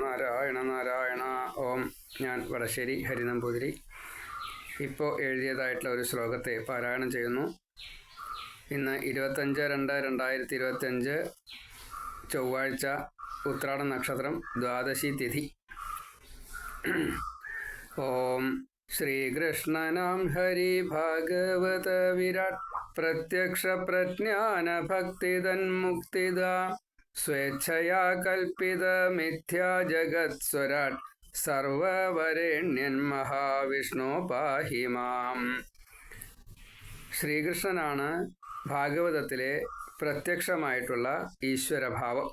നാരായണ നാരായണ. ഓം. ഞാൻ വടശ്ശേരി ഹരിനമ്പൂതിരി ഇപ്പോൾ എഴുതിയതായിട്ടുള്ള ഒരു ശ്ലോകത്തെ പാരായണം ചെയ്യുന്നു. ഇന്ന് 25/2/2025 ചൊവ്വാഴ്ച, ഉത്രാട നക്ഷത്രം, ദ്വാദശി തിഥി. ഓം ശ്രീകൃഷ്ണനാം ഹരി ഭാഗവത വിരാട് പ്രത്യക്ഷ പ്രജ്ഞാന ഭക്തിതന്മുക്തിദ സ്വേച്ഛയാ കൽപ്പിത മിഥ്യാ ജഗത് സ്വരാട് സർവവരേണ്യൻ മഹാവിഷ്ണു പാഹി മാം. ശ്രീകൃഷ്ണനാണ് ഭാഗവതത്തിലെ പ്രത്യക്ഷമായിട്ടുള്ള ഈശ്വരഭാവം,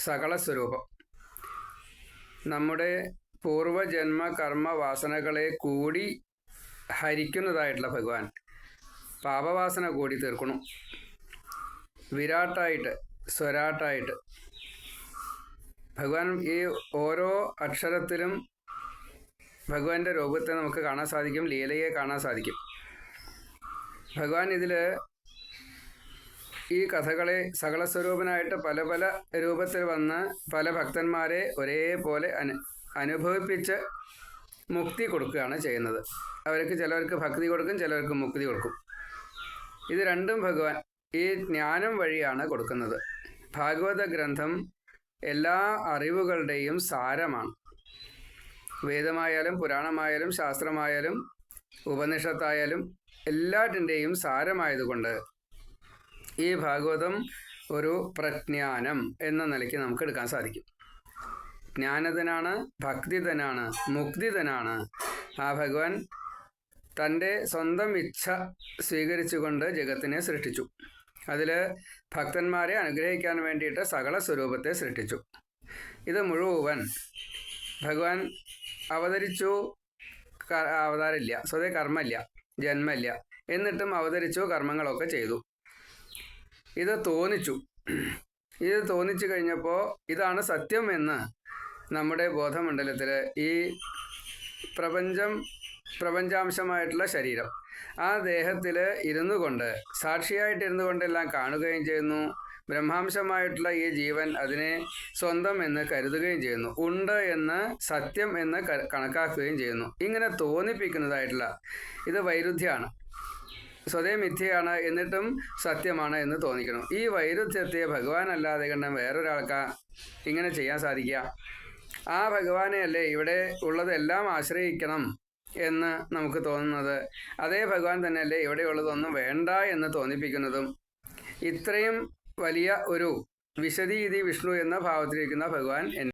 സകല സ്വരൂപം. നമ്മുടെ പൂർവജന്മ കർമ്മ വാസനകളെ കൂടി ഹരിക്കുന്നതായിട്ടുള്ള ഭഗവാൻ പാപവാസന കൂടി തീർക്കണം. വിരാട്ടായിട്ട്, സ്വരാട്ടായിട്ട് ഭഗവാൻ ഈ ഓരോ അക്ഷരത്തിലും ഭഗവാന്റെ രൂപത്തെ നമുക്ക് കാണാൻ സാധിക്കും, ലീലയെ കാണാൻ സാധിക്കും. ഭഗവാൻ ഇതിൽ ഈ കഥകളെ സകലസ്വരൂപനായിട്ട് പല പല രൂപത്തിൽ വന്ന് പല ഭക്തന്മാരെ ഒരേപോലെ അനുഭവിപ്പിച്ച് മുക്തി കൊടുക്കുകയാണ് ചെയ്യുന്നത്. അവർക്ക് ചിലർക്ക് ഭക്തി കൊടുക്കും, ചിലർക്ക് മുക്തി കൊടുക്കും. ഇത് രണ്ടും ഭഗവാൻ ഈ ജ്ഞാനം വഴിയാണ് കൊടുക്കുന്നത്. ഭാഗവത ഗ്രന്ഥം എല്ലാ അറിവുകളുടെയും സാരമാണ്. വേദമായാലും പുരാണമായാലും ശാസ്ത്രമായാലും ഉപനിഷത്തായാലും എല്ലാറ്റിൻ്റെയും സാരമായതുകൊണ്ട് ഈ ഭാഗവതം ഒരു പ്രജ്ഞാനം എന്ന നിലയ്ക്ക് നമുക്ക് എടുക്കാൻ സാധിക്കും. ജ്ഞാനതനാണ്, ഭക്തിതനാണ്, മുക്തിതനാണ്. ആ ഭഗവാൻ തൻ്റെ സ്വന്തം ഇച്ഛ സ്വീകരിച്ചുകൊണ്ട് ജഗത്തിനെ സൃഷ്ടിച്ചു. അതിൽ ഭക്തന്മാരെ അനുഗ്രഹിക്കാൻ വേണ്ടിയിട്ട് സകല സ്വരൂപത്തെ സൃഷ്ടിച്ചു. ഇത് മുഴുവൻ ഭഗവാൻ അവതരിച്ചു. അവതാരമില്ല, സ്വതേ കർമ്മമില്ല, ജന്മമില്ല, എന്നിട്ടും അവതരിച്ചു, കർമ്മങ്ങളൊക്കെ ചെയ്തു. ഇത് തോന്നിച്ചു കഴിഞ്ഞപ്പോൾ ഇതാണ് സത്യം എന്ന് നമ്മുടെ ബോധമണ്ഡലത്തിൽ ഈ പ്രപഞ്ചാംശമായിട്ടുള്ള ശരീരം ആ ദേഹത്തിൽ ഇരുന്നു കൊണ്ട്, സാക്ഷിയായിട്ടിരുന്നു കൊണ്ടെല്ലാം കാണുകയും ചെയ്യുന്നു. ബ്രഹ്മാംശമായിട്ടുള്ള ഈ ജീവൻ അതിനെ സ്വന്തം എന്ന് കരുതുകയും ചെയ്യുന്നു. ഉണ്ട് എന്ന്, സത്യം എന്ന് കണക്കാക്കുകയും ചെയ്യുന്നു. ഇങ്ങനെ തോന്നിപ്പിക്കുന്നതായിട്ടുള്ള ഇത് വൈരുദ്ധ്യമാണ്. സ്വതേ മിഥ്യയാണ്, എന്നിട്ടും സത്യമാണ് എന്ന് തോന്നിക്കണം. ഈ വൈരുദ്ധ്യത്തെ ഭഗവാനല്ലാതെ കണ്ട വേറൊരാൾക്ക് ഇങ്ങനെ ചെയ്യാൻ സാധിക്കുക? ആ ഭഗവാനെയല്ലേ ഇവിടെ ഉള്ളതെല്ലാം ആശ്രയിക്കണം എന്ന് നമുക്ക് തോന്നുന്നത്. അതേ ഭഗവാൻ തന്നെയല്ലേ ഇവിടെയുള്ളതൊന്നും വേണ്ട എന്ന് തോന്നിപ്പിക്കുന്നതും. ഇത്രയും വലിയ ഒരു വിശദീതി വിഷ്ണു എന്ന ഭാവത്തിലിരിക്കുന്ന ഭഗവാൻ